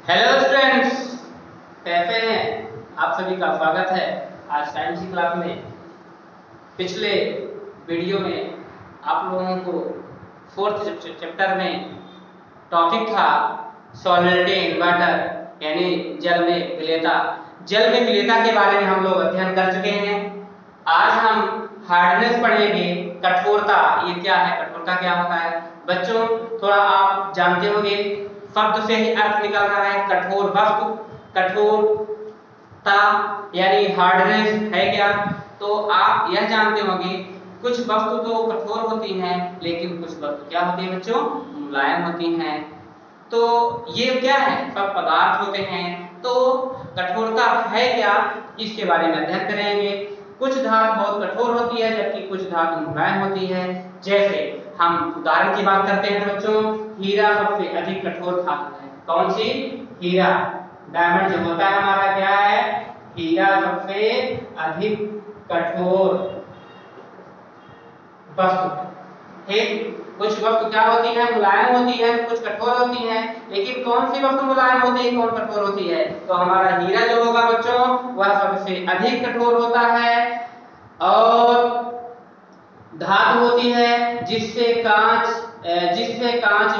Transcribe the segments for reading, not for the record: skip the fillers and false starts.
Hello students, कैसे हैं? आप सभी का स्वागत है आज साइंस की क्लास में। पिछले वीडियो में आप लोगों को फोर्थ चैप्टर में टॉपिक था सॉलिडिटी इन वाटर यानी जल में विलेयता। जल में विलेयता के बारे में हम लोग अध्ययन कर चुके हैं। आज हम हार्डनेस पढ़ेंगे, कठोरता। ये क्या है, कठोरता क्या होता है? बच्चों, थोड़ा आप जानते होंगे शब्द से ही अर्थ निकल रहा है कठोर वस्तु। कठोरता यानी हार्डनेस है क्या? तो आप यह जानते होंगे कुछ वस्तु तो कठोर होती हैं, लेकिन कुछ वस्तु क्या होती है बच्चों? मुलायम होती हैं। तो ये क्या है? सब पदार्थ होते हैं। तो कठोरता है क्या, इसके बारे में अध्ययन करेंगे। कुछ धातु बहुत कठोर होती है जबकि कुछ धातु मुलायम होती है। जैसे हम उदाहरण की बात करते हैं बच्चों, हीरा सबसे अधिक कठोर धातु है। कौन सी? हीरा। डायमंड जो होता है हमारा क्या है? हीरा सबसे अधिक कठोर वस्तु। ठीक, कुछ वस्तु क्या होती है? मुलायम होती है, कुछ कठोर होती है। लेकिन कौन सी वस्तु मुलायम होती है, कौन कठोर होती है? तो हमारा हीरा जो होगा बच्चों, वह सबसे अधिक कठोर होता है। और धातु होती है जिससे कांच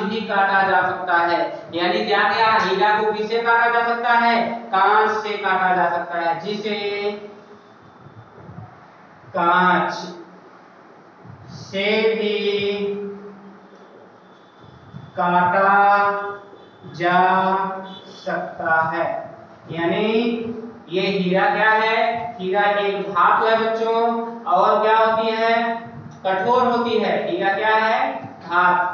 भी काटा जा सकता है। यानी क्या क्या? हीरा को किससे काटा जा सकता है? कांच से काटा जा सकता है, जिसे कांच से भी काटा जा सकता है। यानी ये हीरा क्या है? हीरा एक धातु है बच्चों, और क्या होती है? कठोर होती है। हीरा क्या है? धातु।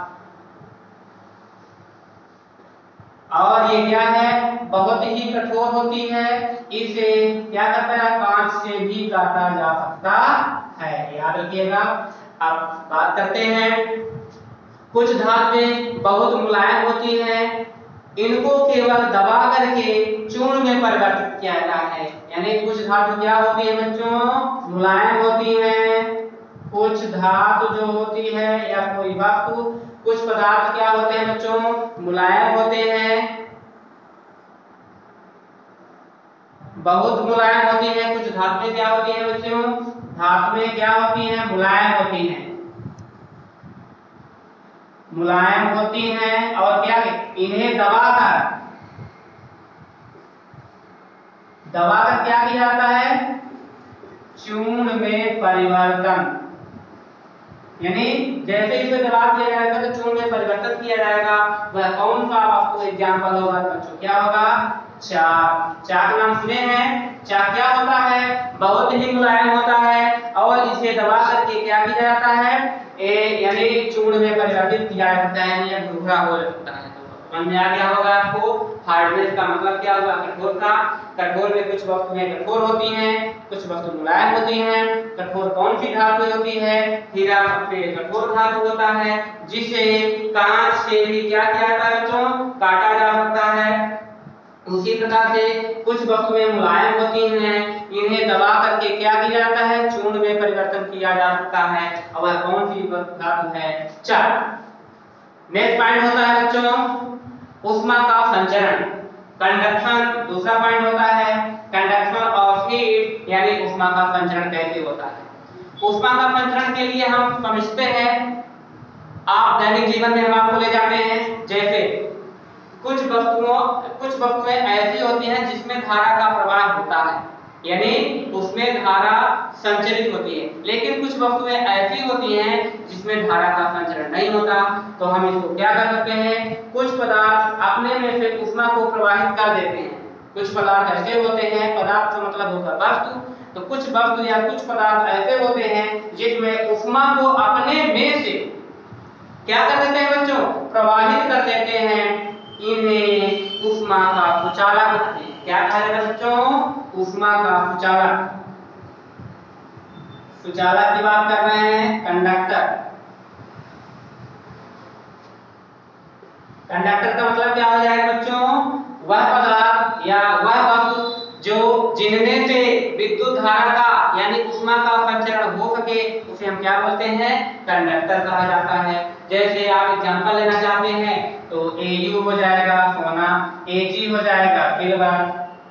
और ये क्या है? बहुत ही कठोर होती है। इसे क्या करता है? कांच से भी काटा जा सकता है। याद रखिएगा। अब बात करते हैं, कुछ धातुएं बहुत मुलायम होती हैं, इनको केवल दबा करके चूर्ण में परिवर्तित किया जाता है। यानी कुछ धातु क्या होती है बच्चों? मुलायम होती हैं। कुछ धातु जो होती है या कोई वस्तु, कुछ पदार्थ क्या होते हैं बच्चों? मुलायम होते हैं, बहुत मुलायम होती है। कुछ धातुएं क्या होती हैं बच्चों? धातुएं क्या होती हैं? मुलायम होती हैं, मुलायम होती हैं। और क्या, इन्हें दबाकर क्या किया जाता है? चूर्ण में परिवर्तन। यानी जैसे इसे दबा दिया जाएगा तो चूर्ण में परिवर्तन किया जाएगा। वह कौन सा आपको एग्जांपल होगा बच्चों? क्या होगा? चाक। चाक नाम सुने हैं? चाक क्या होता है? बहुत ही मुलायम होता है, और इसे दबा करके क्या किया जाता है? यानी चूर्ण में परिवर्तित किया जाता है, या भूरा हो जाता है। समझ में आ गया होगा आपको? हार्डनेस का मतलब क्या हुआ? कठोरता। कठोर में कुछ वस्तुएं कठोर होती हैं, कुछ वस्तु मुलायम होती हैं। कठोर कौन सी धातु होती है? हीरा सबसे कठोर धातु होता है, जिसे कांच से भी क्या किया जाता है बच्चों? काटा जा सकता है। उसी प्रकार से कुछ वस्तुएं मुलायम होती हैं, इन्हें दबा करके क्या किया जाता है? चूर्ण में परिवर्तन किया जा सकता है। और वह कौन सी धातु है? चाक। नेक्स्ट पॉइंट होता है बच्चों ऊष्मा का संचरण, कंडक्शन। दूसरा पॉइंट होता है कंडक्शन ऑफ हीट, यानी ऊष्मा का संचरण कैसे होता है। ऊष्मा का संचरण के लिए हम समझते हैं, आप दैनिक जीवन में हम आपको ले जाते हैं। जैसे कुछ वस्तुएं ऐसी होती हैं जिसमें धारा का प्रवाह होता है, यानी उसमें धारा संचरित होती है। लेकिन कुछ वस्तुएं ऐसी होती हैं जिसमें धारा का संचरण नहीं होता। तो हम इसको क्या कर सकते हैं? कुछ पदार्थ अपने में से ऊष्मा को प्रवाहित कर देते हैं। कुछ पदार्थ ऐसे होते हैं, पदार्थ का मतलब होता है वस्तु, तो कुछ वस्तु या कुछ पदार्थ ऐसे होते हैं जिसमें ऊष्मा को अपने में से क्या कर देते हैं बच्चों? प्रवाहित कर देते हैं। इन्हें ऊष्मा का कुचालक कहते हैं। क्या कहा जाता है बच्चों? ऊष्मा का कुचालक। कुचालक की बात कर रहे हैं, कंडक्टर। कंडक्टर का मतलब क्या हो जाएगा बच्चों? वह पदार्थ या वह वस्तु जिनमें से विद्युत धारा का यानी ऊष्मा का संचरण हो सके, उसे हम क्या बोलते हैं? कंडक्टर कहा जाता है। जैसे आप एग्जांपल लेना चाहते हैं तो Au हो जाएगा सोना, Ag हो जाएगा सिल्वर,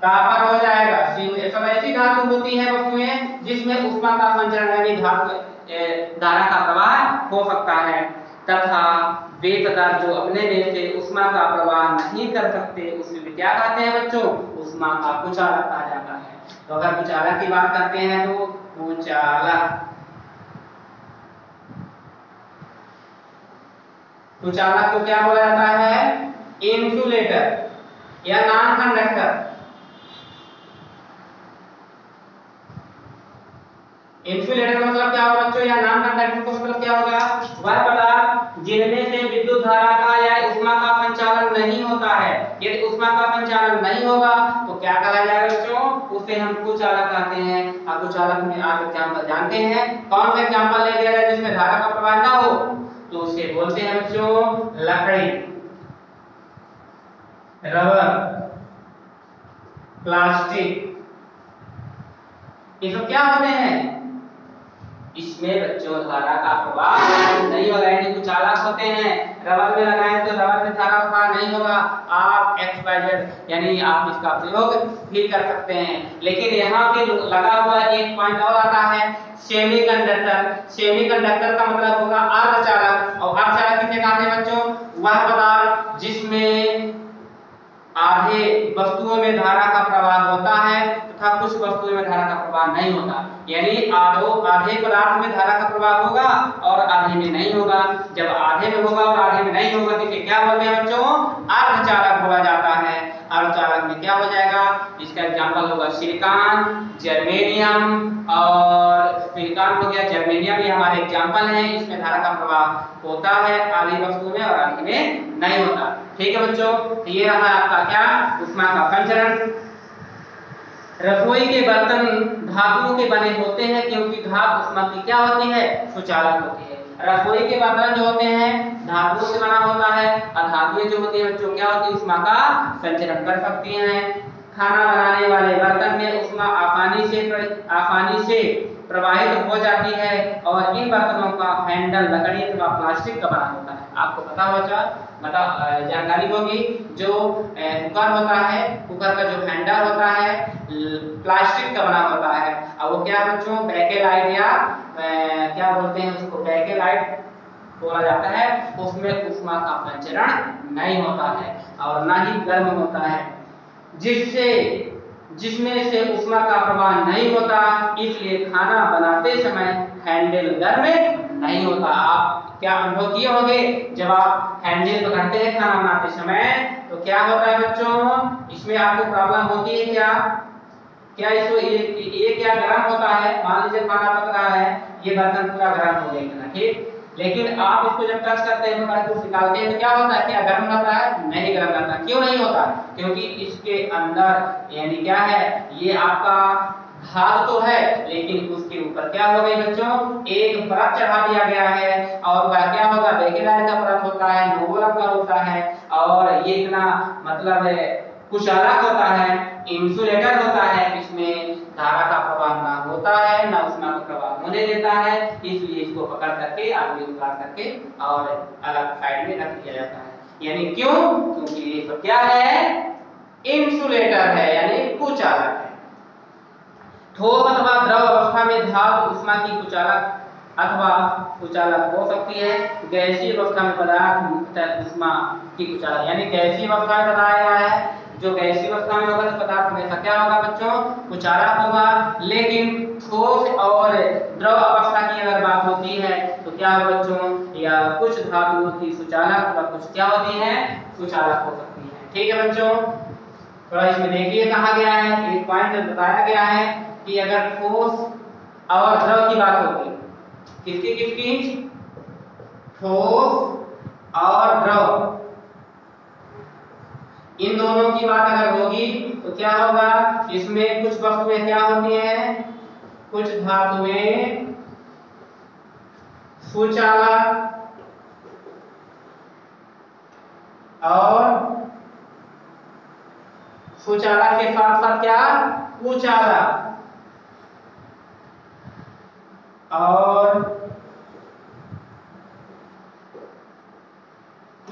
कॉपर हो जाएगा Cu। सब ऐसी धातु होती है वस्तुएं जिसमें ऊष्मा का संचरण यानी धारा का प्रवाह हो सकता है, तथा वे पदार्थ जो अपने में से ऊष्मा का प्रवाह नहीं कर सकते उसमें क्या कहते हैं बच्चों, ऊष्मा का कुचालक कहा जाता है। तो अगर कुचालक की बात करते हैं तो कुचालक, कुचालक को क्या बोला जाता है, इंसुलेटर या नॉन कंडक्टर। इंसुलेटर का मतलब क्या होगा बच्चों, या नॉन कंडक्टर का मतलब क्या होगा, वह पदार्थ जिनमें से विद्युत धारा का या ऊष्मा का संचालन नहीं होता है। यदि ऊष्मा का संचालन नहीं होगा तो क्या कहा जाएगा बच्चों, उसे हम कुचालक कहते हैं। और कुचालक में आप एग्जांपल जानते हैं, कौन सा एग्जांपल ले लिया जाए जिसमें धारा का प्रवाह ना हो, तो उसे बोलते हैं बच्चों लकड़ी, रबर, प्लास्टिक। ये सब क्या होते हैं, इसमें बच्चों धारा का प्रवाह नहीं होगा, यानी कुचालक होते हैं। रबर में लगाएं तो रबर में धारा का प्रवाह नहीं होगा। आप XYZ यानी आप इसका प्रयोग भी कर सकते हैं। लेकिन यहाँ पे लगा हुआ एक पॉइंट और आता है, सेमीकंडक्टर। सेमीकंडक्टर का मतलब होगा अर्धचालक। और अर्धचालक किसे कहते हैं बच्चों, वह पदार्थ जिसमें आधे वस्तुओं में धारा का प्रवाह होता है तथा कुछ वस्तुओं में धारा का प्रवाह नहीं होता। यानी आधे पदार्थ में धारा का प्रवाह होगा और आधे में नहीं होगा। जब आधे में होगा और आधे में नहीं होगा तो इसे क्या बोलते हैं बच्चों, अर्धचालक बोला जाता है। अर्धचालक में क्या हो जाएगा, इसका एग्जांपल होगा सिलिकॉन, जर्मेनियम। और सिलिकॉन हो गया, जर्मेनियम भी हमारे एग्जांपल हैं। इसमें धारा का प्रवाह होता है आधी वस्तु में और आधी में नहीं होता। ठीक है बच्चों, ये रहा आपका क्या, ऊष्मा का संचरण। रसोई के बर्तन धातुओं के बने होते हैं क्योंकि धातु ऊष्मा की क्या होती है, सुचालक होती है। रसोई के बर्तन जो होते हैं धातुओं से बना होता है और धातुएं जो होती है बच्चों क्या होती है, ऊष्मा का संचरण कर सकती हैं। खाना बनाने वाले बर्तन में ऊष्मा आसानी से प्रवाहित हो जाती है और इन बर्तनों का हैंडल लकड़ी अथवा प्लास्टिक का बना होता है। आपको पता होगा, जानकारी होगी, जो कुकर होता है, कुकर का जो हैंडल होता है प्लास्टिक का बना होता है। और वो क्या बच्चों, बैकेलाइट या क्या बोलते हैं उसको, बैकेलाइट बोला जाता है। उसमें ऊष्मा का संचरण नहीं होता है और ना ही गर्म होता है, जिसमें से ऊष्मा का प्रवाह नहीं होता, इसलिए खाना बनाते समय हैंडल गर्म नहीं होता। आप क्या अनुभव किए होंगे, जब आप हैंडल पकड़ते हैं खाना बनाते समय तो क्या होता है बच्चों, इसमें आपको प्रॉब्लम होती है क्या इसको ये क्या गर्म होता है। मान लीजिए खाना पक रहा है, ये बर्तन पूरा गर्म हो गया, ठीक, लेकिन आप इसको जब टच करते हैं तो निकालते हैं तो क्या होता है, क्या गर्म रहता है, नहीं गर्म रहता। क्यों नहीं होता, क्योंकि इसके अंदर यानी क्या है, ये आपका धातु तो है लेकिन उसके ऊपर क्या हो गई बच्चों, एक परत चढ़ा दिया गया है। और वह क्या होगा, बेकेलाइट का परत होता है, नोबुलर का होता है। और ये इतना मतलब कुचालक होता है, इंसुलेटर होता है, इसमें धारा का प्रवाह ना होता है ना ऊष्मा का प्रवाह होने देता है। इसलिए इसको पकड़ करके आगे उतार करके और अलग साइड में रख दिया जाता है। यानी क्यों, क्योंकि ये सब क्या है, इंसुलेटर है यानी कुचालक है। ठोस अथवा द्रव अवस्था में धातु ऊष्मा की कुचालक अथवा कुचालक हो सकती है। गैसीय अवस्था में पदार्थ मुख्यतः ऊष्मा की कुचालक, यानी गैसीय अवस्था में बताया गया है, जो गैसीय अवस्था में होगा तो पदार्थ हमेशा क्या होगा बच्चों, कुचालक होगा। लेकिन ठोस और द्रव अवस्था की अगर बात होती है तो क्या होगा बच्चों, या कुछ धातुओं की सुचालक और कुछ क्या होती है, कुचालक हो सकती है। ठीक है बच्चों, थोड़ा इसमें देखिए कहा गया है, एक पॉइंट बताया गया है कि अगर ठोस और द्रव की बात होगी, किसकी, ठोस और द्रव, इन दोनों की बात अगर होगी तो क्या होगा, इसमें कुछ वस्तुएं क्या होती हैं, कुछ धातुएं सुचालक और सुचालक के साथ साथ क्या, कुचालक। और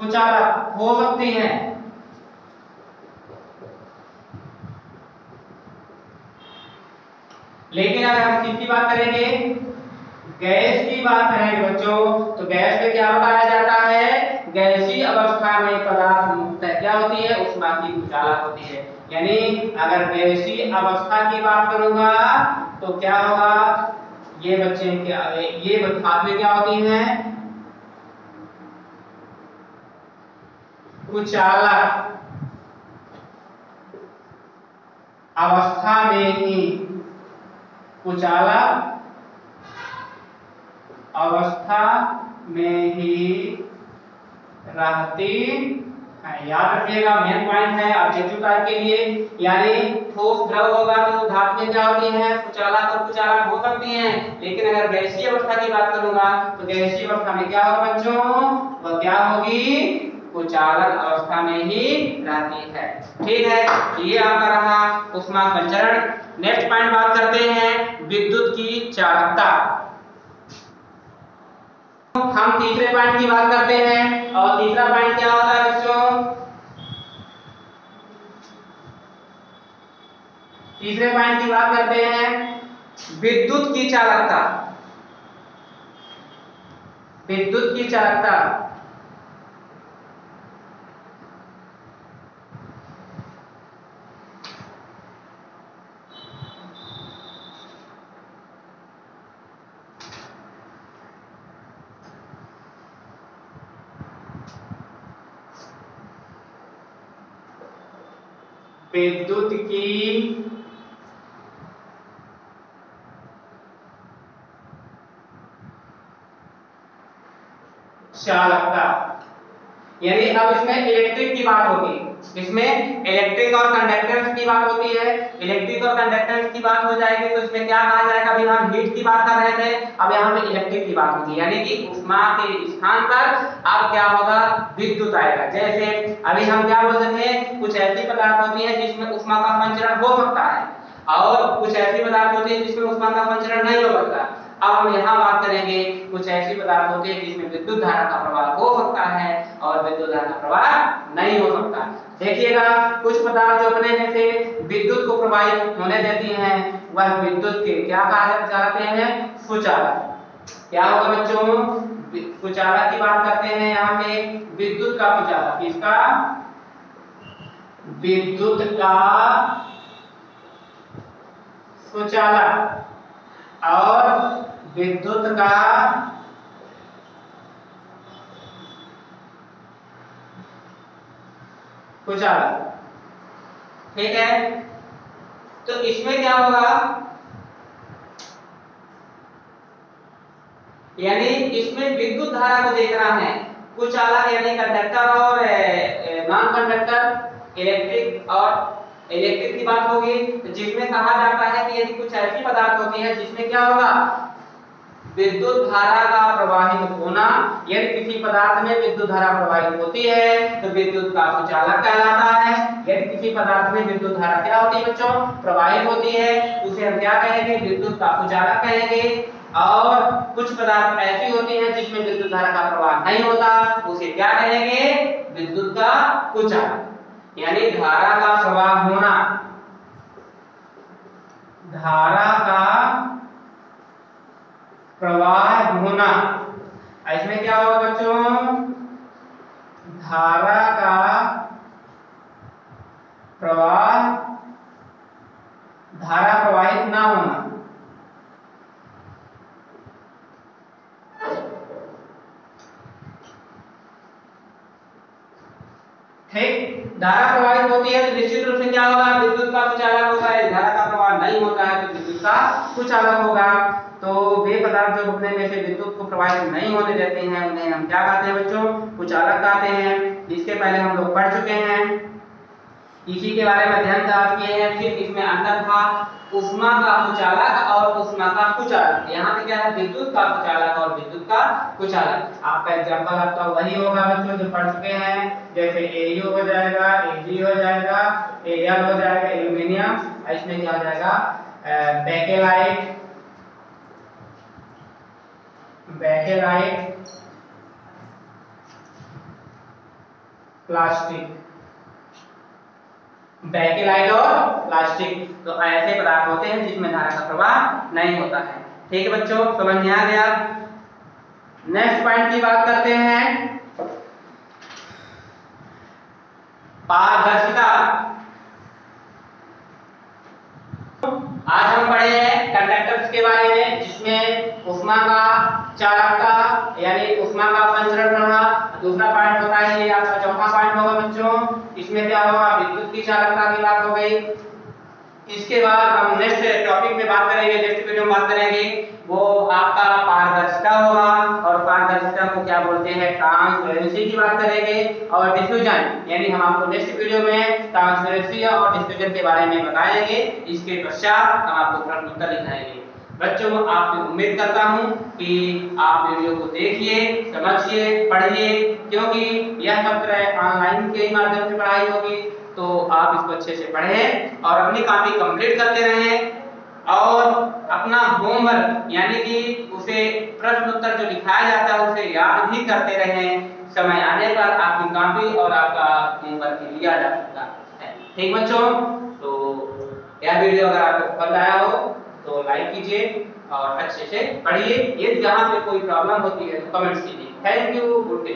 कुचालक हो सकती हैं। लेकिन अगर हम किसकी बात करेंगे, गैस की बात करेंगे बच्चों, तो गैस में क्या बताया जाता है, गैसीय अवस्था में पदार्थ मुक्तः क्या होती है, ऊष्मा की कुचालक होती है। यानी अगर गैसीय अवस्था की बात करूंगा तो क्या होगा, ये बच्चे क्या, ये धातु में क्या होती हैं, कुचालक अवस्था में ही, कुचालक अवस्था में ही रहती है। याद रखिएगा, मेन पॉइंट है ऑब्जेक्टिव टाइप के लिए। यानी ठोस द्रव होगा तो धातुएं क्या होती हैं, कुचालक और कुचालक हो सकती हैं। लेकिन अगर गैसीय अवस्था की बात करूंगा तो गैसीय अवस्था में क्या होगा बच्चों, वह क्या होगी, कुचालक अवस्था में ही रहती है। ठीक है, ये आपका रहा ऊष्मा संचरण। नेक्स्ट पॉइंट बात करते हैं विद्युत की चालकता। हम तीसरे पॉइंट की बात करते हैं, और तीसरा पॉइंट क्या होता है बच्चों, तीसरे पॉइंट की बात करते हैं विद्युत की चालकता। विद्युत की चालकता विद्युत की चालकता, यानी अब इसमें इलेक्ट्रिक की बात होगी, इसमें इलेक्ट्रिक और कंडक्टेंस की बात होती है। इलेक्ट्रिक और कंडक्टेंस की बात हो जाएगी तो इसमें क्या कहा जाएगा, अभी हम हीट की बात कर रहे थे, अब यहाँ पे इलेक्ट्रिक की बात होगी। यानी कि ऊष्मा के स्थान पर अब क्या होगा, विद्युत आएगा। जैसे अभी हम क्या बोल सकते हैं, कुछ ऐसी पदार्थ होती है जिसमें ऊष्मा का संचरण हो सकता है, और कुछ ऐसी पदार्थ होती है जिसमें ऊष्मा का संचरण नहीं हो सकता। अब हम यहाँ बात करेंगे कुछ ऐसी पदार्थ होती है जिसमें विद्युत धारा का प्रवाह हो सकता है और विद्युत धारा का प्रवाह नहीं हो सकता। देखिएगा, कुछ पदार्थ जो अपने में से विद्युत को प्रवाहित होने देती हैं, वह विद्युत के क्या कहा जाते हैं, कुचालक। क्या होगा बच्चों, कुचालक की बात करते हैं यहाँ पे, विद्युत का कुचालक, किसका, विद्युत का कुचालक, और विद्युत का कुचालक। ठीक है, तो इसमें क्या होगा, यानी इसमें विद्युत धारा को देखना है। कुचालक यानी कंडक्टर और नॉन कंडक्टर, इलेक्ट्रिक और इलेक्ट्रिक की बात होगी, तो जिसमें कहा जाता है कि यदि कुछ ऐसी पदार्थ होती है जिसमें क्या होगा, विद्युत धारा का प्रवाहित होना, यदि किसी पदार्थ में विद्युत धारा प्रवाहित होती है तो विद्युत का कुचालक कहलाता है। यदि किसी पदार्थ में विद्युत धारा क्या होती है बच्चों, प्रवाहित होती है, उसे हम क्या कहेंगे, विद्युत का कुचालक कहेंगे। और कुछ पदार्थ ऐसी होती हैं जिसमें विद्युत धारा का प्रवाह नहीं होता, उसे क्या कहेंगे, विद्युत का कुचालक। यानी धारा का प्रवाह होना, धारा का प्रवाह होना, इसमें क्या होगा बच्चों, धारा का प्रवाह, धारा प्रवाहित ना होना। ठीक, धारा प्रवाहित होती है तो निश्चित रूप से क्या होगा, विद्युत का कुचालक होगा। धारा का प्रवाह नहीं होता है तो विद्युत का कुचालक होगा। तो वे पदार्थ जो अपने में से विद्युत को प्रवाहित नहीं होने देते हैं उन्हें हम क्या कहते हैं बच्चों, कुचालक कहते हैं। इसके पहले हम लोग पढ़ चुके हैं, इसी के बारे में अध्ययन किए हैं। फिर इसमें अंतर था ऊष्मा का कुचालक और ऊष्मा का कुचालक। यहाँ पे क्या है, विद्युत का कुचालक और विद्युत का कुचालक। आपका एग्जांपल आपका वही होगा बच्चों जो पढ़ चुके हैं, जैसे एयू हो जाएगा, एजी हो जाएगा, एयल हो जाएगा, एल्यूमिनियम, इसमें क्या हो जाएगा, बेकेलाइट, बेकेलाइट, प्लास्टिक, बेकेलाइट और प्लास्टिक, तो ऐसे पदार्थ होते हैं जिसमें धारा का प्रवाह नहीं होता है। ठीक है बच्चों, समझ में आ गया। नेक्स्ट पॉइंट की बात करते हैं, पारदर्शिता। आज हम पढ़े हैं कंडक्टर्स के बारे में, जिसमें ऊष्मा का चालकता यानी ऊष्मा का संचरण प्रभाव दूसरा पॉइंट होता है, ये आपका चौथा पॉइंट होगा बच्चों। इसमें क्या होगा, विद्युत की चालकता की बात हो गई। इसके बाद हम नेक्स्ट टॉपिक में बात करेंगे, नेक्स्ट वीडियो में बात करेंगे, वो आपका पारदर्शिता होगा, और पारदर्शिता को क्या बोलते हैं, ट्रांसपेरेंसी की बात करेंगे, और डिफ्यूजन, यानी हम आपको नेक्स्ट वीडियो में ट्रांसपेरेंसी और डिफ्यूजन के बारे में बताएंगे। इसके पश्चात हम आपको प्रश्न उत्तर दिखाएंगे। बच्चों, आपसे उम्मीद करता हूं कि आप वीडियो को देखिए, समझिए, पढ़िए, क्योंकि यह सत्र ऑनलाइन के माध्यम से पढ़ाई होगी, तो आप इसको अच्छे से पढ़ें और अपनी कॉपी कंप्लीट करते रहें, और अपना होमवर्क यानी कि उसे प्रश्न उत्तर जो लिखाया जाता है उसे याद भी करते रहें। समय आने पर आपकी कॉपी और आपका होमवर्क लिया जा सकता है। ठीक बच्चों, तो यह वीडियो अगर आपको पसंद आया हो तो लाइक कीजिए और अच्छे से पढ़िए। यदि यहाँ पे कोई प्रॉब्लम होती है तो कमेंट्स कीजिए। Thank you, good day.